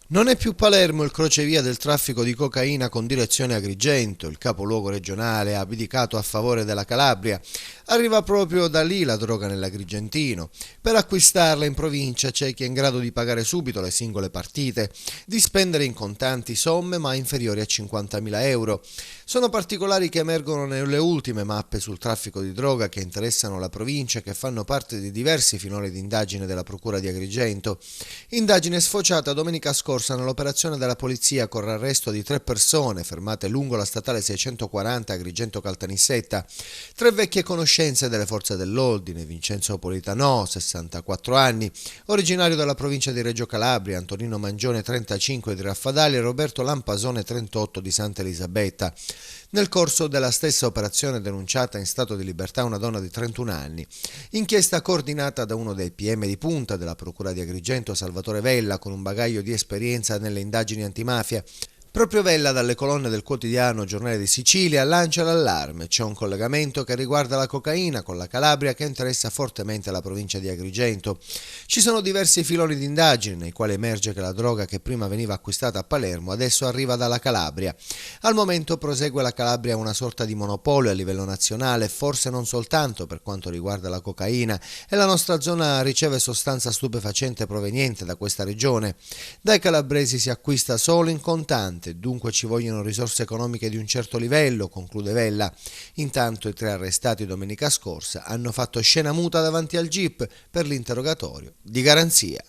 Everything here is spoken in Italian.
Non è più Palermo il crocevia del traffico di cocaina con direzione Agrigento, il capoluogo regionale ha abdicato a favore della Calabria. Arriva proprio da lì la droga nell'Agrigentino. Per acquistarla in provincia c'è chi è in grado di pagare subito le singole partite, di spendere in contanti somme ma inferiori a 50.000 euro. Sono particolari che emergono nelle ultime mappe sul traffico di droga che interessano la provincia e che fanno parte di diversi filoni di indagine della Procura di Agrigento. Indagine sfociata domenica scorsa nell'operazione della polizia con l'arresto di 3 persone fermate lungo la statale 640 Agrigento-Caltanissetta, 3 vecchie conoscenze delle forze dell'ordine: Vincenzo Politanò, 64 anni, originario della provincia di Reggio Calabria, Antonino Mangione, 35, di Raffadali, e Roberto Lampasone, 38, di Santa Elisabetta. Nel corso della stessa operazione denunciata in stato di libertà una donna di 31 anni. Inchiesta coordinata da uno dei PM di punta della Procura di Agrigento, Salvatore Vella, con un bagaglio di esperienza nelle indagini antimafia. Proprio Vella, dalle colonne del quotidiano Giornale di Sicilia, lancia l'allarme. C'è un collegamento che riguarda la cocaina con la Calabria che interessa fortemente la provincia di Agrigento. Ci sono diversi filoni di indagine nei quali emerge che la droga che prima veniva acquistata a Palermo adesso arriva dalla Calabria. Al momento prosegue la Calabria una sorta di monopolio a livello nazionale, forse non soltanto per quanto riguarda la cocaina, e la nostra zona riceve sostanza stupefacente proveniente da questa regione. Dai calabresi si acquista solo in contante, dunque ci vogliono risorse economiche di un certo livello, conclude Vella. Intanto i 3 arrestati domenica scorsa hanno fatto scena muta davanti al GIP per l'interrogatorio di garanzia.